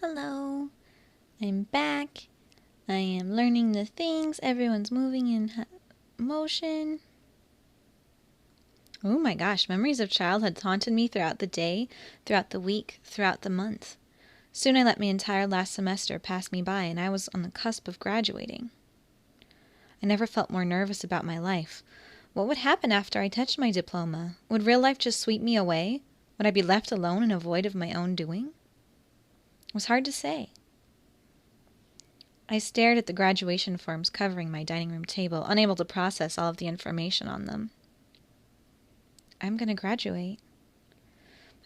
Hello, I'm back. I am learning the things. Everyone's moving in motion. Oh my gosh, memories of childhood haunted me throughout the day, throughout the week, throughout the month. Soon I let my entire last semester pass me by, and I was on the cusp of graduating. I never felt more nervous about my life. What would happen after I touched my diploma? Would real life just sweep me away? Would I be left alone in a void of my own doing? It was hard to say. I stared at the graduation forms covering my dining room table, unable to process all of the information on them. I'm going to graduate.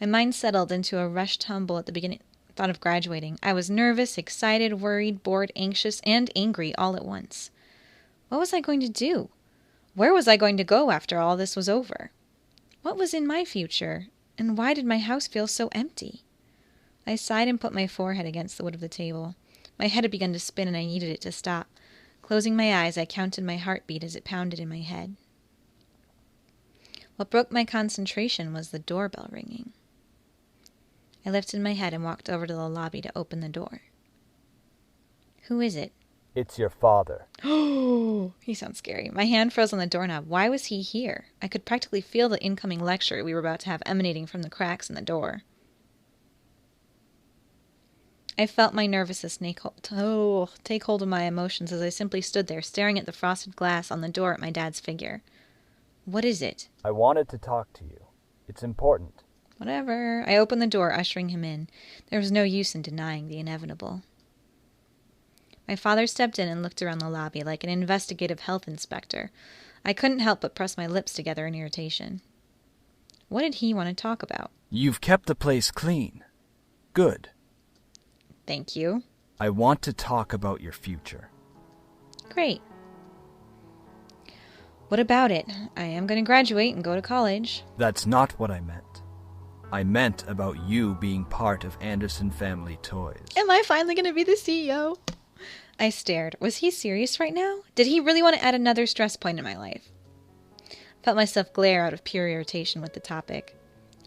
My mind settled into a rushed tumble at the beginning thought of graduating. I was nervous, excited, worried, bored, anxious, and angry all at once. What was I going to do? Where was I going to go after all this was over? What was in my future, and why did my house feel so empty? I sighed and put my forehead against the wood of the table. My head had begun to spin, and I needed it to stop. Closing my eyes, I counted my heartbeat as it pounded in my head. What broke my concentration was the doorbell ringing. I lifted my head and walked over to the lobby to open the door. Who is it? It's your father. Oh, he sounds scary. My hand froze on the doorknob. Why was he here? I could practically feel the incoming lecture we were about to have emanating from the cracks in the door. I felt my nervousness take hold of my emotions as I simply stood there, staring at the frosted glass on the door at my dad's figure. What is it? I wanted to talk to you. It's important. Whatever. I opened the door, ushering him in. There was no use in denying the inevitable. My father stepped in and looked around the lobby like an investigative health inspector. I couldn't help but press my lips together in irritation. What did he want to talk about? You've kept the place clean. Good. Thank you. I want to talk about your future. Great. What about it? I am going to graduate and go to college. That's not what I meant. I meant about you being part of Anderson Family Toys. Am I finally going to be the CEO? I stared. Was he serious right now? Did he really want to add another stress point in my life? I felt myself glare out of pure irritation with the topic.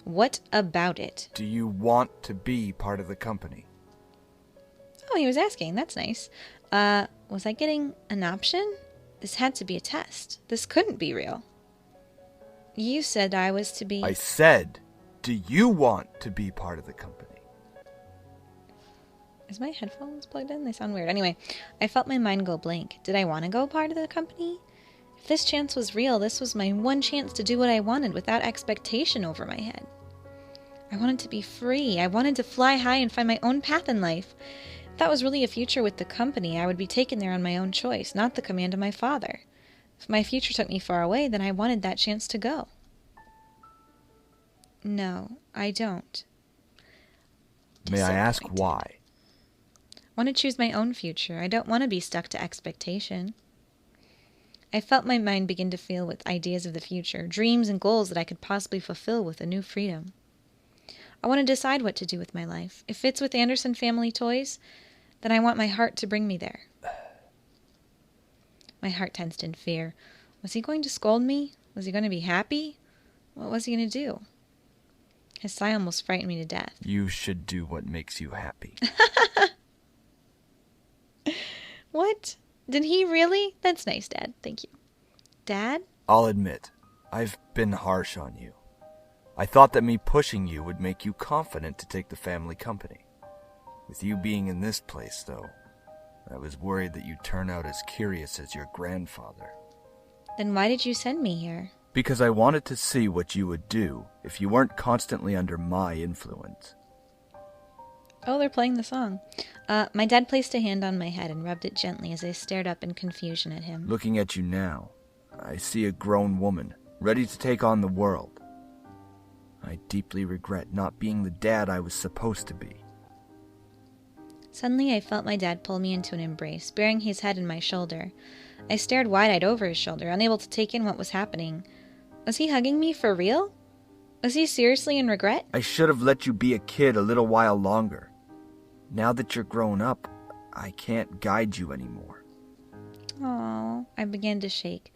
What about it? Do you want to be part of the company? Oh, he was asking. That's nice. Was I getting an option? This had to be a test. This couldn't be real. You said I was to be... I said, do you want to be part of the company? Is my headphones plugged in? They sound weird. Anyway, I felt my mind go blank. Did I want to go part of the company? If this chance was real, this was my one chance to do what I wanted without expectation over my head. I wanted to be free. I wanted to fly high and find my own path in life. If that was really a future with the company, I would be taken there on my own choice, not the command of my father. If my future took me far away, then I wanted that chance to go. No, I don't. May I ask why? I want to choose my own future. I don't want to be stuck to expectation. I felt my mind begin to fill with ideas of the future, dreams and goals that I could possibly fulfill with a new freedom. I want to decide what to do with my life. If it's with Anderson Family Toys, then I want my heart to bring me there. My heart tensed in fear. Was he going to scold me? Was he going to be happy? What was he going to do? His sigh almost frightened me to death. You should do what makes you happy. What? Did he really? That's nice, Dad. Thank you. Dad? I'll admit, I've been harsh on you. I thought that me pushing you would make you confident to take the family company. With you being in this place, though, I was worried that you'd turn out as curious as your grandfather. Then why did you send me here? Because I wanted to see what you would do if you weren't constantly under my influence. Oh, they're playing the song. My dad placed a hand on my head and rubbed it gently as I stared up in confusion at him. Looking at you now, I see a grown woman, ready to take on the world. I deeply regret not being the dad I was supposed to be. Suddenly, I felt my dad pull me into an embrace, burying his head in my shoulder. I stared wide-eyed over his shoulder, unable to take in what was happening. Was he hugging me for real? Was he seriously in regret? I should have let you be a kid a little while longer. Now that you're grown up, I can't guide you anymore. Oh, I began to shake.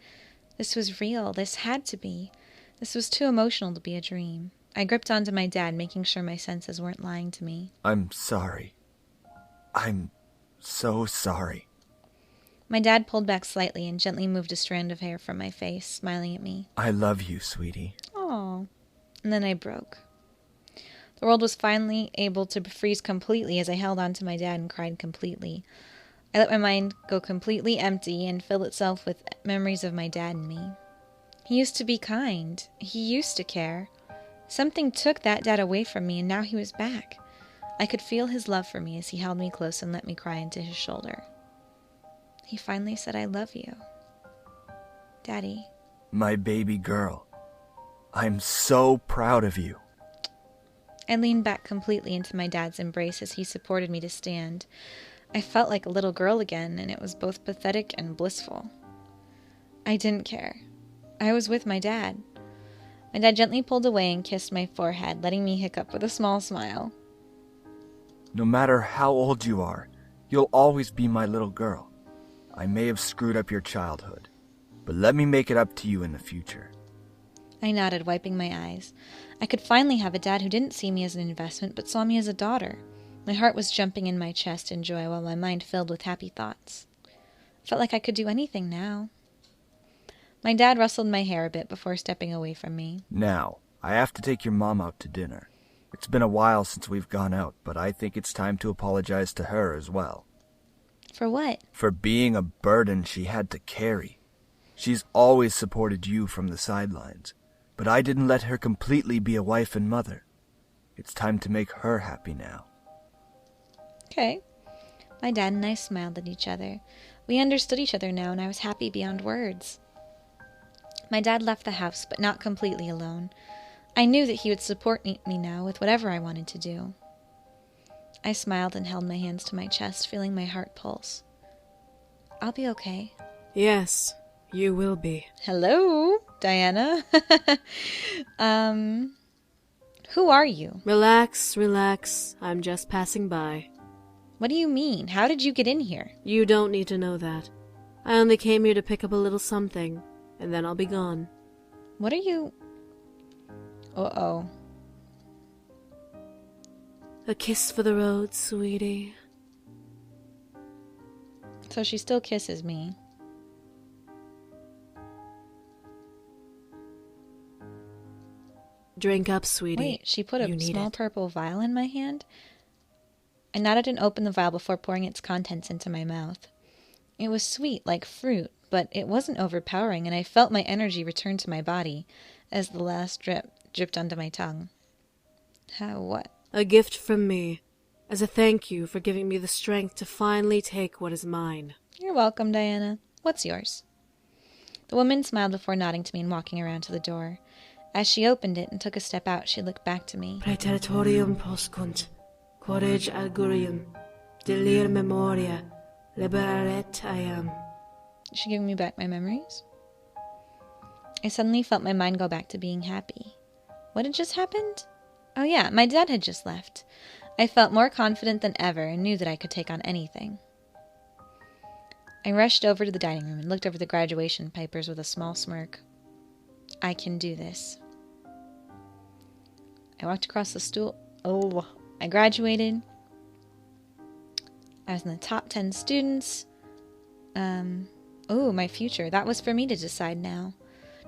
This was real. This had to be. This was too emotional to be a dream. I gripped onto my dad, making sure my senses weren't lying to me. I'm sorry. I'm so sorry. My dad pulled back slightly and gently moved a strand of hair from my face, smiling at me. I love you, sweetie. Aw. And then I broke. The world was finally able to freeze completely as I held on to my dad and cried completely. I let my mind go completely empty and fill itself with memories of my dad and me. He used to be kind. He used to care. Something took that dad away from me, and now he was back. I could feel his love for me as he held me close and let me cry into his shoulder. He finally said, "I love you, Daddy." My baby girl. I'm so proud of you. I leaned back completely into my dad's embrace as he supported me to stand. I felt like a little girl again, and it was both pathetic and blissful. I didn't care. I was with my dad. My dad gently pulled away and kissed my forehead, letting me hiccup with a small smile. No matter how old you are, you'll always be my little girl. I may have screwed up your childhood, but let me make it up to you in the future. I nodded, wiping my eyes. I could finally have a dad who didn't see me as an investment, but saw me as a daughter. My heart was jumping in my chest in joy while my mind filled with happy thoughts. I felt like I could do anything now. My dad rustled my hair a bit before stepping away from me. Now, I have to take your mom out to dinner. It's been a while since we've gone out, but I think it's time to apologize to her as well. For what? For being a burden she had to carry. She's always supported you from the sidelines, but I didn't let her completely be a wife and mother. It's time to make her happy now. Okay. My dad and I smiled at each other. We understood each other now, and I was happy beyond words. My dad left the house, but not completely alone. I knew that he would support me now with whatever I wanted to do. I smiled and held my hands to my chest, feeling my heart pulse. I'll be okay. Yes, you will be. Hello, Diana. Who are you? Relax, relax. I'm just passing by. What do you mean? How did you get in here? You don't need to know that. I only came here to pick up a little something, and then I'll be gone. What are you... Uh-oh. A kiss for the road, sweetie. So she still kisses me. Drink up, sweetie. Wait, she put You a need small it. purple vial in my hand? I nodded and opened the vial before pouring its contents into my mouth. It was sweet, like fruit, but it wasn't overpowering, and I felt my energy return to my body as the last drip dripped onto my tongue. What? A gift from me, as a thank you for giving me the strength to finally take what is mine. You're welcome, Diana. What's yours? The woman smiled before nodding to me and walking around to the door. As she opened it and took a step out, she looked back to me. Praeteritorium poscunt, corage augurium, delir memoria, liberaret I am. Is she giving me back my memories? I suddenly felt my mind go back to being happy. What had just happened? Oh yeah, my dad had just left. I felt more confident than ever and knew that I could take on anything. I rushed over to the dining room and looked over the graduation papers with a small smirk. I can do this. I walked across the stool. Oh, I graduated. I was in the top 10 students. My future. That was for me to decide now.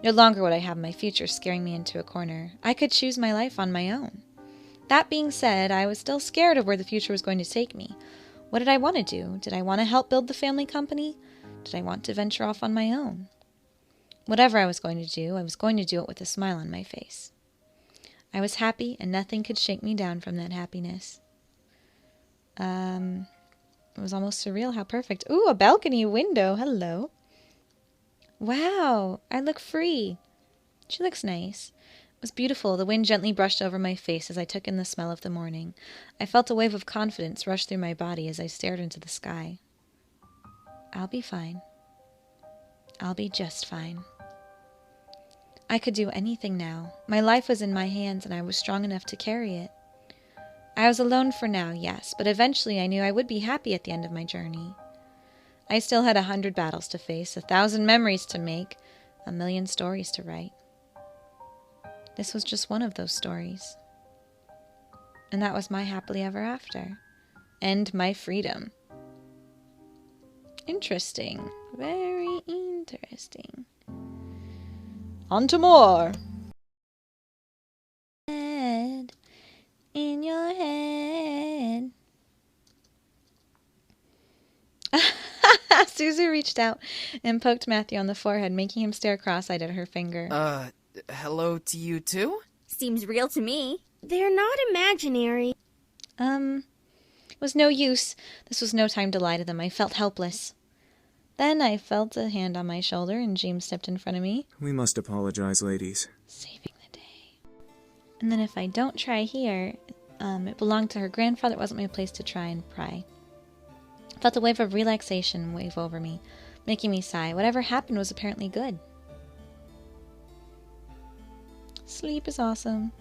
No longer would I have my future scaring me into a corner. I could choose my life on my own. That being said, I was still scared of where the future was going to take me. What did I want to do? Did I want to help build the family company? Did I want to venture off on my own? Whatever I was going to do, I was going to do it with a smile on my face. I was happy, and nothing could shake me down from that happiness. It was almost surreal how perfect. Ooh, a balcony window. Hello. Wow, I look free. She looks nice. It was beautiful. The wind gently brushed over my face as I took in the smell of the morning. I felt a wave of confidence rush through my body as I stared into the sky. I'll be fine. I'll be just fine. I could do anything now. My life was in my hands, and I was strong enough to carry it. I was alone for now, yes, but eventually I knew I would be happy at the end of my journey. I still had 100 battles to face, 1,000 memories to make, 1,000,000 stories to write. This was just one of those stories. And that was my happily ever after. and my freedom. Interesting. Very interesting. On to more. Head in your head. Suzu reached out and poked Matthew on the forehead, making him stare cross-eyed at her finger. Hello to you too? Seems real to me. They're not imaginary. It was no use. This was no time to lie to them. I felt helpless. Then I felt a hand on my shoulder, and James stepped in front of me. We must apologize, ladies. Saving the day. And then if I don't try here, it belonged to her grandfather. It wasn't my place to try and pry. I felt a wave of relaxation wave over me, making me sigh. Whatever happened was apparently good. Sleep is awesome.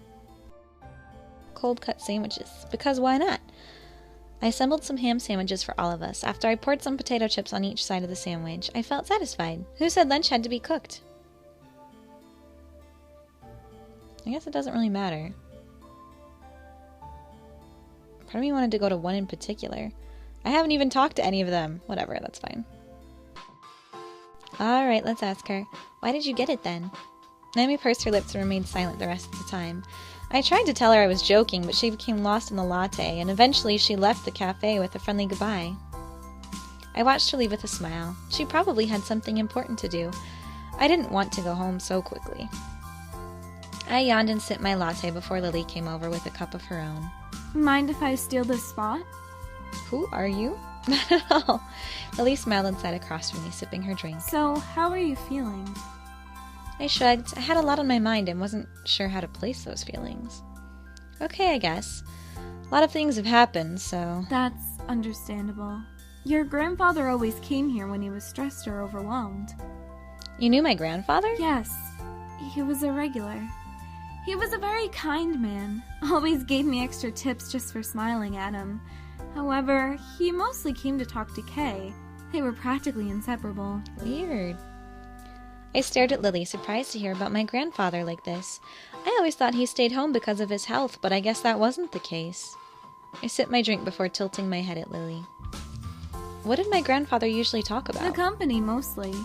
Cold cut sandwiches, because why not? I assembled some ham sandwiches for all of us. After I poured some potato chips on each side of the sandwich, I felt satisfied. Who said lunch had to be cooked? I guess it doesn't really matter. Part of me wanted to go to one in particular. I haven't even talked to any of them. Whatever, that's fine. Alright, let's ask her. Why did you get it then? Naomi pursed her lips and remained silent the rest of the time. I tried to tell her I was joking, but she became lost in the latte, and eventually she left the cafe with a friendly goodbye. I watched her leave with a smile. She probably had something important to do. I didn't want to go home so quickly. I yawned and sipped my latte before Lily came over with a cup of her own. Mind if I steal this spot? Who are you? Not at all. Lily smiled and sat across from me, sipping her drink. So, how are you feeling? I shrugged. I had a lot on my mind and wasn't sure how to place those feelings. Okay, I guess. A lot of things have happened, so... That's understandable. Your grandfather always came here when he was stressed or overwhelmed. You knew my grandfather? Yes. He was a regular. He was a very kind man. Always gave me extra tips just for smiling at him. However, he mostly came to talk to Kay. They were practically inseparable. Weird. I stared at Lily, surprised to hear about my grandfather like this. I always thought he stayed home because of his health, but I guess that wasn't the case. I sipped my drink before tilting my head at Lily. What did my grandfather usually talk about? The company, mostly.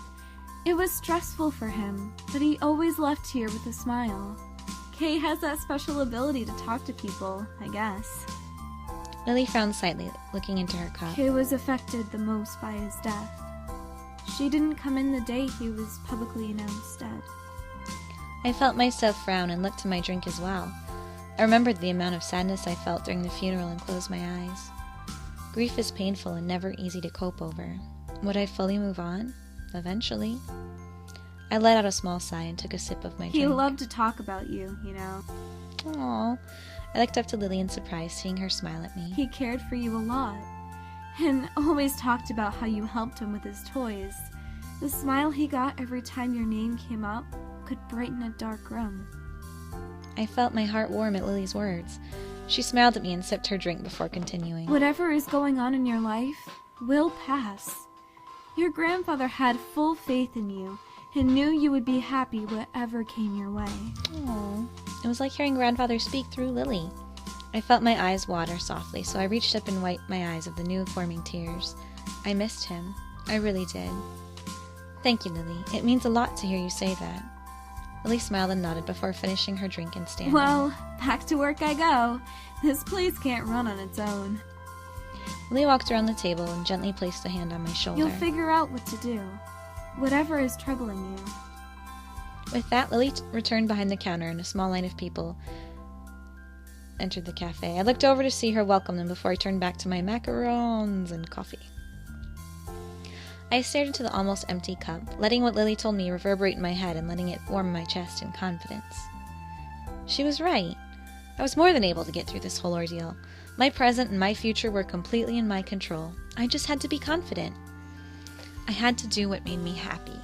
It was stressful for him, but he always left here with a smile. Kay has that special ability to talk to people, I guess. Lily frowned slightly, looking into her cup. Kay was affected the most by his death. She didn't come in the day he was publicly announced dead. I felt myself frown and looked to my drink as well. I remembered the amount of sadness I felt during the funeral and closed my eyes. Grief is painful and never easy to cope over. Would I fully move on? Eventually. I let out a small sigh and took a sip of my drink. He loved to talk about you, you know. Aww. I looked up to Lily in surprise, seeing her smile at me. He cared for you a lot. And always talked about how you helped him with his toys. The smile he got every time your name came up could brighten a dark room. I felt my heart warm at Lily's words. She smiled at me and sipped her drink before continuing. Whatever is going on in your life will pass. Your grandfather had full faith in you and knew you would be happy whatever came your way. Aww. It was like hearing grandfather speak through Lily. I felt my eyes water softly, so I reached up and wiped my eyes of the new forming tears. I missed him. I really did. Thank you, Lily. It means a lot to hear you say that. Lily smiled and nodded before finishing her drink and standing. Well, back to work I go. This place can't run on its own. Lily walked around the table and gently placed a hand on my shoulder. You'll figure out what to do. Whatever is troubling you. With that, Lily returned behind the counter and a small line of people entered the cafe. I looked over to see her welcome them before I turned back to my macarons and coffee. I stared into the almost empty cup, letting what Lily told me reverberate in my head and letting it warm my chest in confidence. She was right. I was more than able to get through this whole ordeal. My present and my future were completely in my control. I just had to be confident. I had to do what made me happy.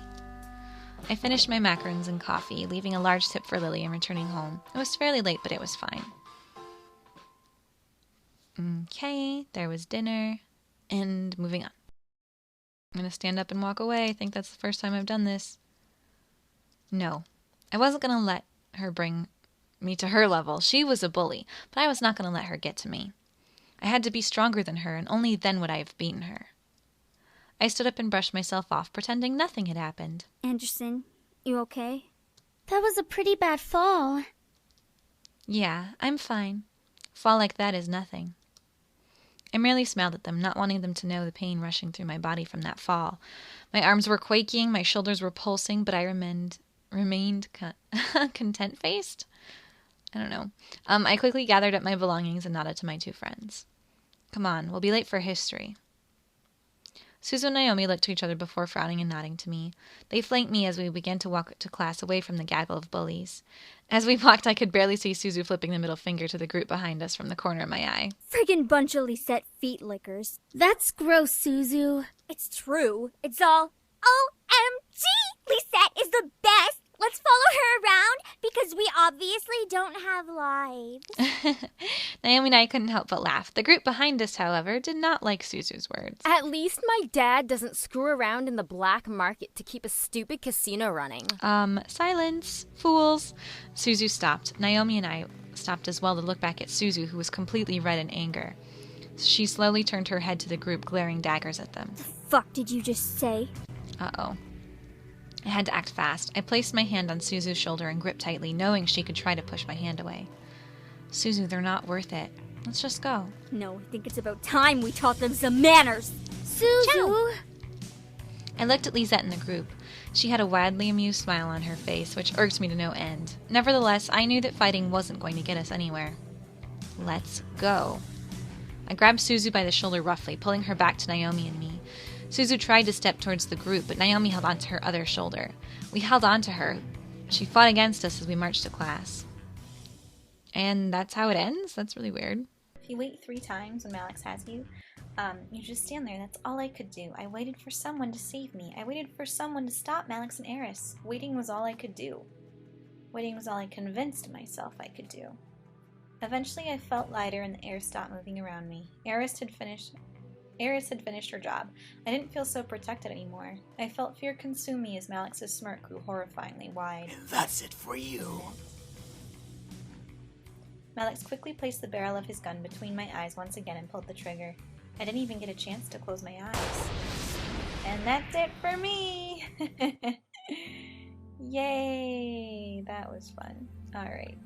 I finished my macarons and coffee, leaving a large tip for Lily and returning home. It was fairly late, but it was fine. Okay, there was dinner, and moving on. I'm going to stand up and walk away. I think that's the first time I've done this. No, I wasn't going to let her bring me to her level. She was a bully, but I was not going to let her get to me. I had to be stronger than her, and only then would I have beaten her. I stood up and brushed myself off, pretending nothing had happened. Anderson, you okay? That was a pretty bad fall. Yeah, I'm fine. A fall like that is nothing. I merely smiled at them, not wanting them to know the pain rushing through my body from that fall. My arms were quaking, my shoulders were pulsing, but I remained content-faced? I don't know. I quickly gathered up my belongings and nodded to my two friends. Come on, we'll be late for history. Suzu and Naomi looked to each other before frowning and nodding to me. They flanked me as we began to walk to class away from the gaggle of bullies. As we walked, I could barely see Suzu flipping the middle finger to the group behind us from the corner of my eye. Friggin' bunch of Lisette feet lickers. That's gross, Suzu. It's true. It's all OMG! Lisette is the best! Let's follow her around because we obviously don't have lives. Naomi and I couldn't help but laugh. The group behind us, however, did not like Suzu's words. At least my dad doesn't screw around in the black market to keep a stupid casino running. Silence, fools. Suzu stopped. Naomi and I stopped as well to look back at Suzu, who was completely red in anger. She slowly turned her head to the group, glaring daggers at them. The fuck did you just say? Uh-oh. I had to act fast. I placed my hand on Suzu's shoulder and gripped tightly, knowing she could try to push my hand away. Suzu, they're not worth it. Let's just go. No, I think it's about time we taught them some manners. Suzu! Ciao. I looked at Lisette in the group. She had a wildly amused smile on her face, which irked me to no end. Nevertheless, I knew that fighting wasn't going to get us anywhere. Let's go. I grabbed Suzu by the shoulder roughly, pulling her back to Naomi and me. Suzu tried to step towards the group, but Naomi held onto her other shoulder. We held onto her. She fought against us as we marched to class. And that's how it ends? That's really weird. If you wait 3 times when Malix has you, you just stand there. That's all I could do. I waited for someone to save me. I waited for someone to stop Malix and Eris. Waiting was all I could do. Waiting was all I convinced myself I could do. Eventually I felt lighter and the air stopped moving around me. Eris had finished her job. I didn't feel so protected anymore. I felt fear consume me as Malix's smirk grew horrifyingly wide. And that's it for you. Malix quickly placed the barrel of his gun between my eyes once again and pulled the trigger. I didn't even get a chance to close my eyes. And that's it for me! Yay! That was fun. Alright.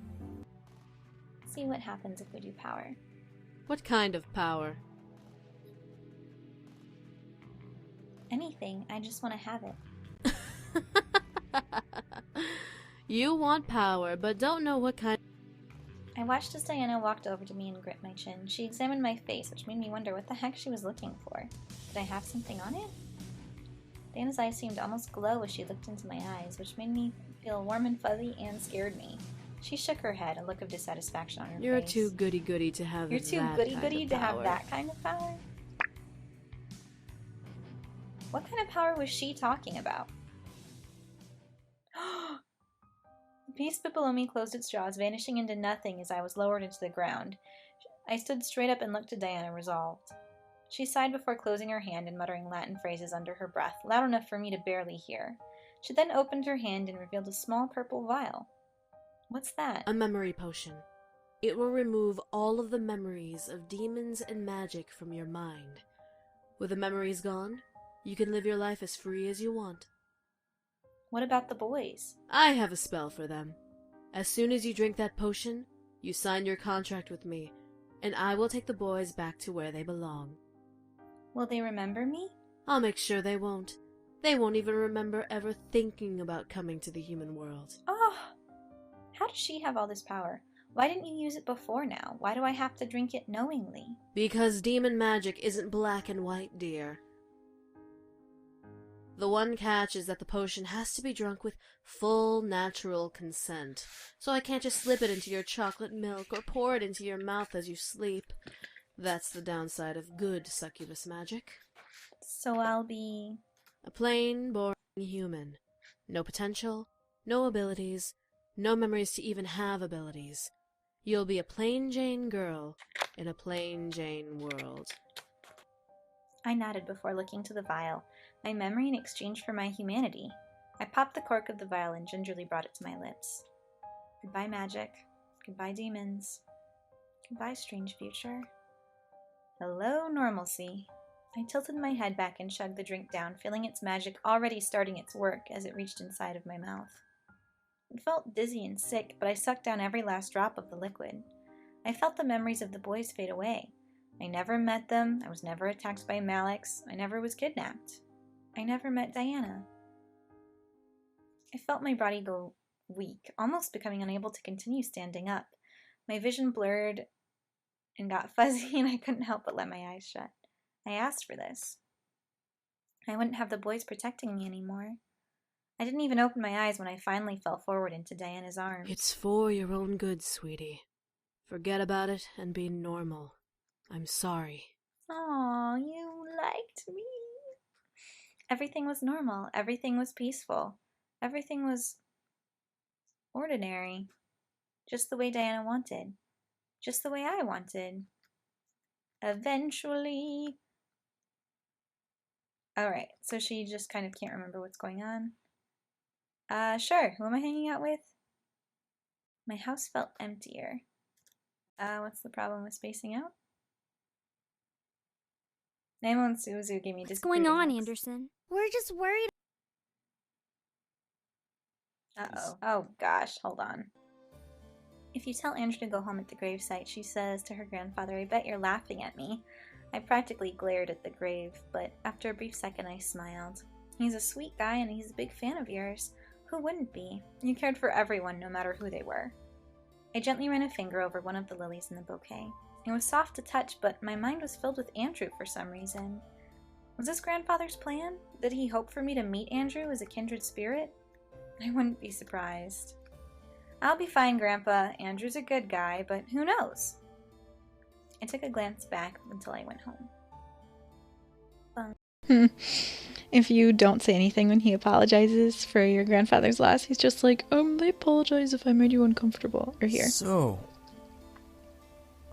See what happens if we do power. What kind of power? Anything. I just want to have it. You want power, but don't know what kind. I watched as Diana walked over to me and gripped my chin. She examined my face, which made me wonder what the heck she was looking for. Did I have something on it? Diana's eyes seemed to almost glow as she looked into my eyes, which made me feel warm and fuzzy and scared me. She shook her head, a look of dissatisfaction on her You're face. too goody-goody to have You're that too goody-goody kind to of have power. that kind of power? What kind of power was she talking about? The piece below me closed its jaws, vanishing into nothing as I was lowered into the ground. I stood straight up and looked at Diana, resolved. She sighed before closing her hand and muttering Latin phrases under her breath, loud enough for me to barely hear. She then opened her hand and revealed a small purple vial. What's that? A memory potion. It will remove all of the memories of demons and magic from your mind. With the memories gone, you can live your life as free as you want. What about the boys? I have a spell for them. As soon as you drink that potion, you sign your contract with me, and I will take the boys back to where they belong. Will they remember me? I'll make sure they won't. They won't even remember ever thinking about coming to the human world. Oh! How does she have all this power? Why didn't you use it before now? Why do I have to drink it knowingly? Because demon magic isn't black and white, dear. The one catch is that the potion has to be drunk with full natural consent. So I can't just slip it into your chocolate milk or pour it into your mouth as you sleep. That's the downside of good succubus magic. So I'll be... a plain, boring human. No potential, no abilities, no memories to even have abilities. You'll be a plain Jane girl in a plain Jane world. I nodded before looking to the vial, my memory in exchange for my humanity. I popped the cork of the vial and gingerly brought it to my lips. Goodbye, magic. Goodbye, demons. Goodbye, strange future. Hello, normalcy. I tilted my head back and chugged the drink down, feeling its magic already starting its work as it reached inside of my mouth. It felt dizzy and sick, but I sucked down every last drop of the liquid. I felt the memories of the boys fade away. I never met them, I was never attacked by Malix, I never was kidnapped. I never met Diana. I felt my body go weak, almost becoming unable to continue standing up. My vision blurred and got fuzzy, and I couldn't help but let my eyes shut. I asked for this. I wouldn't have the boys protecting me anymore. I didn't even open my eyes when I finally fell forward into Diana's arms. It's for your own good, sweetie. Forget about it and be normal. I'm sorry. Aw, you liked me. Everything was normal. Everything was peaceful. Everything was ordinary. Just the way Diana wanted. Just the way I wanted. Eventually. Alright, so she just kind of can't remember what's going on. Sure. Who am I hanging out with? My house felt emptier. What's the problem with spacing out? Nemo and Suzu gave me What's going disapproving on, looks. Anderson? We're just worried. Uh-oh. Oh, gosh. Hold on. If you tell Andrew to go home at the gravesite, she says to her grandfather, I bet you're laughing at me. I practically glared at the grave, but after a brief second I smiled. He's a sweet guy and he's a big fan of yours. Who wouldn't be? You cared for everyone, no matter who they were. I gently ran a finger over one of the lilies in the bouquet. It was soft to touch, but my mind was filled with Andrew for some reason. Was this grandfather's plan? Did he hope for me to meet Andrew as a kindred spirit? I wouldn't be surprised. I'll be fine, Grandpa. Andrew's a good guy, but who knows? I took a glance back until I went home. If you don't say anything when he apologizes for your grandfather's loss, he's just like, I apologize if I made you uncomfortable. Or here. So,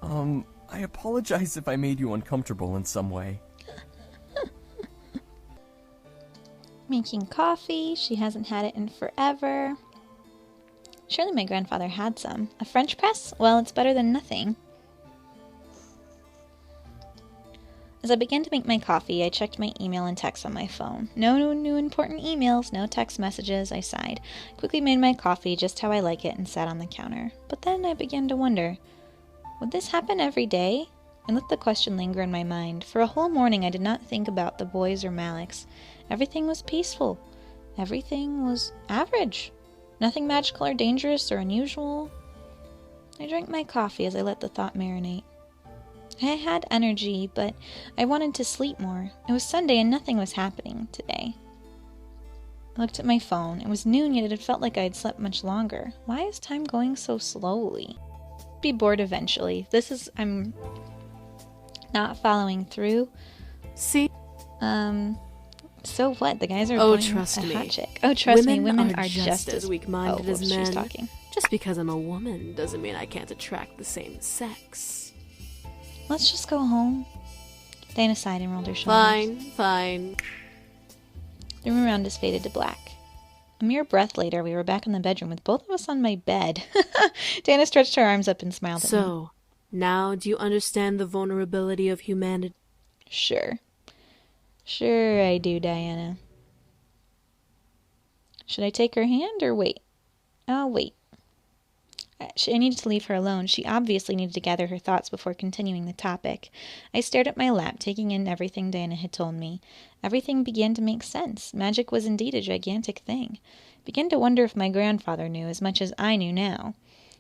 I apologize if I made you uncomfortable in some way. Making coffee. She hasn't had it in forever. Surely my grandfather had some. A French press? Well, it's better than nothing. As I began to make my coffee, I checked my email and text on my phone. No new important emails, no text messages, I sighed. Quickly made my coffee just how I like it and sat on the counter. But then I began to wonder, would this happen every day? I let the question linger in my mind. For a whole morning I did not think about the boys or Malix. Everything was peaceful. Everything was average. Nothing magical or dangerous or unusual. I drank my coffee as I let the thought marinate. I had energy, but I wanted to sleep more. It was Sunday and nothing was happening today. I looked at my phone. It was noon, yet it felt like I had slept much longer. Why is time going so slowly? I'd be bored eventually. I'm not following through. See? So what? The guys are Oh, going trust a me. hot chick. Oh, trust me. Women are just as weak-minded as She's men. talking. Just because I'm a woman doesn't mean I can't attract the same sex. Let's just go home. Diana sighed and rolled her shoulders. Fine. The room around us faded to black. A mere breath later, we were back in the bedroom with both of us on my bed. Diana stretched her arms up and smiled at me. So, now do you understand the vulnerability of humanity? Sure I do, Diana. Should I take her hand or wait? I'll wait. I needed to leave her alone. She obviously needed to gather her thoughts before continuing the topic. I stared at my lap, taking in everything Diana had told me. Everything began to make sense. Magic was indeed a gigantic thing. I began to wonder if my grandfather knew as much as I knew now.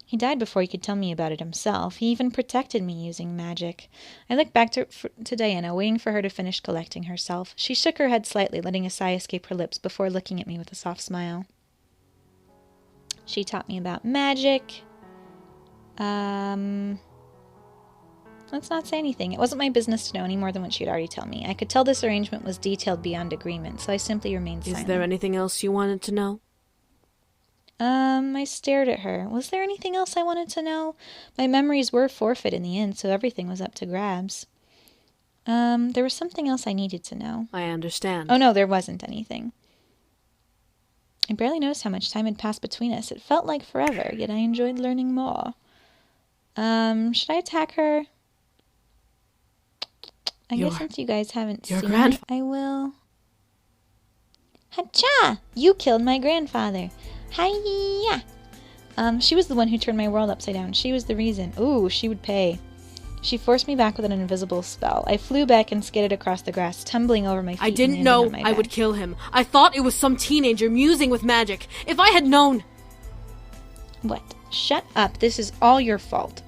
He died before he could tell me about it himself. He even protected me using magic. I looked back to Diana, waiting for her to finish collecting herself. She shook her head slightly, letting a sigh escape her lips before looking at me with a soft smile. She taught me about magic. Let's not say anything. It wasn't my business to know any more than what she'd already told me. I could tell this arrangement was detailed beyond agreement, so I simply remained silent. Is there anything else you wanted to know? I stared at her. Was there anything else I wanted to know? My memories were forfeit in the end, so everything was up to grabs. There was something else I needed to know. I understand. Oh no, there wasn't anything. I barely noticed how much time had passed between us. It felt like forever, yet I enjoyed learning more. Should I attack her? I guess since you guys haven't your seen grandf- it, I will... Hacha! You killed my grandfather. Hiya! She was the one who turned my world upside down. She was the reason. Ooh, she would pay. She forced me back with an invisible spell. I flew back and skidded across the grass, tumbling over my feet. I didn't know I would kill him. I thought it was some teenager musing with magic. If I had known... What? Shut up. This is all your fault.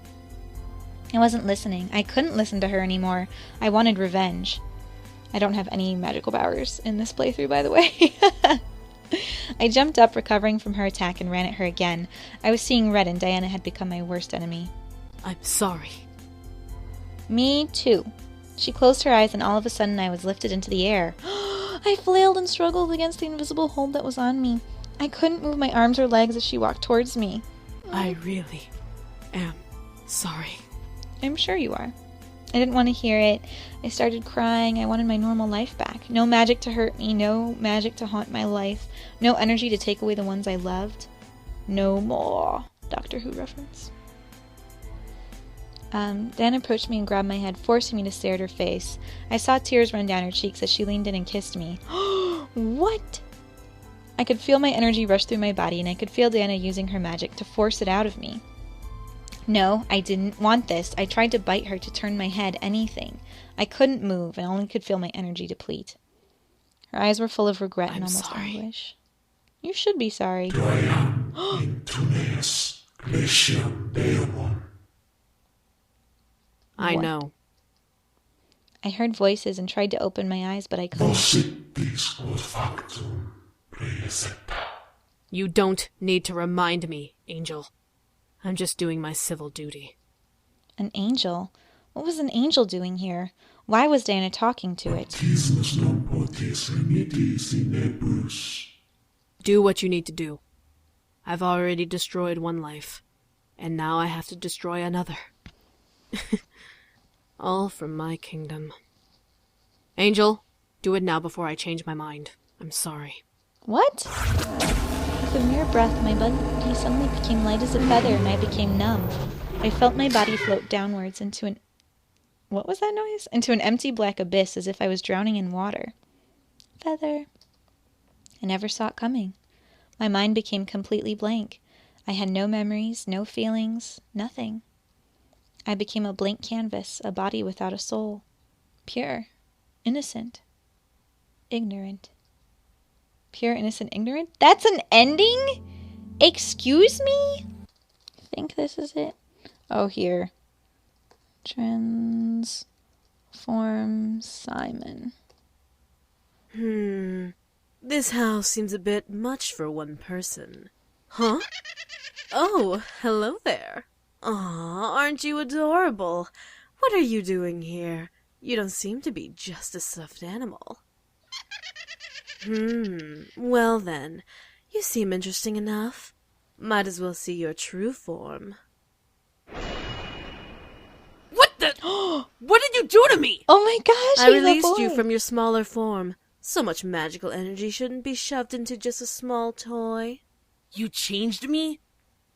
I wasn't listening. I couldn't listen to her anymore. I wanted revenge. I don't have any magical powers in this playthrough, by the way. I jumped up, recovering from her attack, and ran at her again. I was seeing red, and Diana had become my worst enemy. I'm sorry. Me too. She closed her eyes, and all of a sudden I was lifted into the air. I flailed and struggled against the invisible hold that was on me. I couldn't move my arms or legs as she walked towards me. I really am sorry. I'm sure you are. I didn't want to hear it. I started crying. I wanted my normal life back. No magic to hurt me. No magic to haunt my life. No energy to take away the ones I loved. No more. Doctor Who reference. Dan approached me and grabbed my head, forcing me to stare at her face. I saw tears run down her cheeks as she leaned in and kissed me. What? I could feel my energy rush through my body, and I could feel Diana using her magic to force it out of me. No, I didn't want this. I tried to bite her, to turn my head, anything. I couldn't move, and only could feel my energy deplete. Her eyes were full of regret and almost anguish. You should be sorry. I know. I heard voices and tried to open my eyes, but I couldn't. You don't need to remind me, Angel. I'm just doing my civil duty. An angel? What was an angel doing here? Why was Diana talking to it? Do what you need to do. I've already destroyed one life, and now I have to destroy another. All from my kingdom. Angel, do it now before I change my mind. I'm sorry. What? With a mere breath, my body suddenly became light as a feather, and I became numb. I felt my body float downwards into an... What was that noise? Into an empty black abyss, as if I was drowning in water. Feather. I never saw it coming. My mind became completely blank. I had no memories, no feelings, nothing. I became a blank canvas, a body without a soul. Pure, innocent, ignorant. Pure, innocent, ignorant? That's an ending? Excuse me? I think this is it. Oh, here. TRANSFORMSIMON. This house seems a bit much for one person. Huh? Oh, hello there. Aw, aren't you adorable? What are you doing here? You don't seem to be just a stuffed animal. Well then, you seem interesting enough. Might as well see your true form. What the? What did you do to me? Oh my gosh, I released you from your smaller form. So much magical energy shouldn't be shoved into just a small toy. You changed me?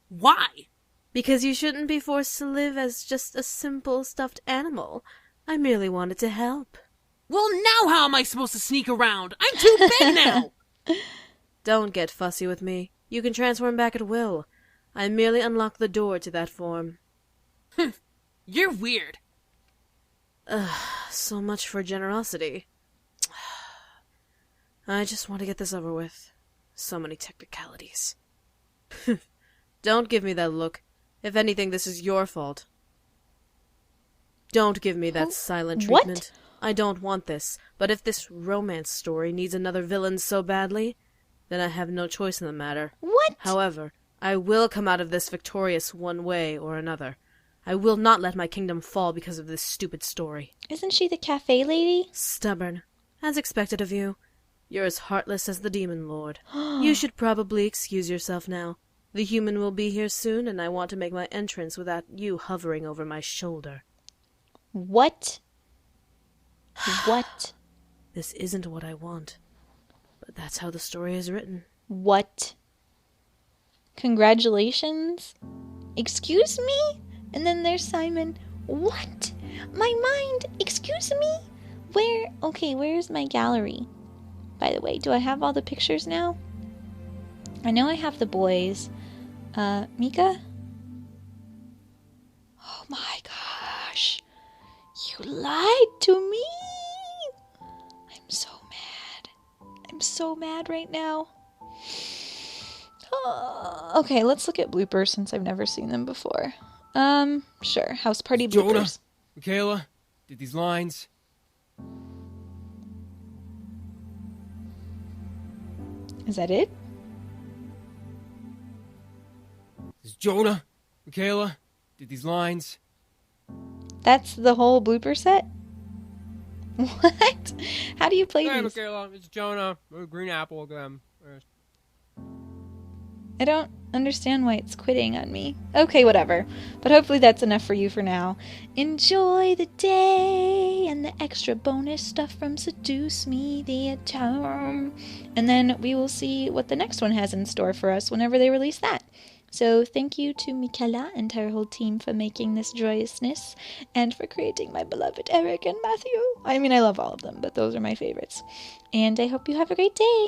Why? Because you shouldn't be forced to live as just a simple stuffed animal. I merely wanted to help. Well, now how am I supposed to sneak around? I'm too big now! Don't get fussy with me. You can transform back at will. I merely unlocked the door to that form. You're weird. So much for generosity. I just want to get this over with. So many technicalities. Don't give me that look. If anything, this is your fault. Don't give me that silent treatment. What? I don't want this, but if this romance story needs another villain so badly, then I have no choice in the matter. What? However, I will come out of this victorious one way or another. I will not let my kingdom fall because of this stupid story. Isn't she the cafe lady? Stubborn. As expected of you. You're as heartless as the demon lord. You should probably excuse yourself now. The human will be here soon, and I want to make my entrance without you hovering over my shoulder. What? What? This isn't what I want. But that's how the story is written. What? Congratulations? Excuse me? And then there's Simon. What? My mind? Excuse me? Okay, where's my gallery? By the way, do I have all the pictures now? I know I have the boys. Mika? Oh my gosh. You lied to me! I'm so mad. I'm so mad right now. Okay, let's look at bloopers since I've never seen them before. Sure. House party bloopers. Jonah, Michaela, did these lines. Is that it? This is Jonah, Michaela, did these lines. That's the whole blooper set? What? How do you play Hey, these? Michaela, it's Jonah. Green apple. I don't understand why it's quitting on me. Okay, whatever. But hopefully that's enough for you for now. Enjoy the day and the extra bonus stuff from Seduce Me, the term. And then we will see what the next one has in store for us whenever they release that. So thank you to Michaela and her whole team for making this joyousness and for creating my beloved Eric and Matthew. I mean, I love all of them, but those are my favorites. And I hope you have a great day.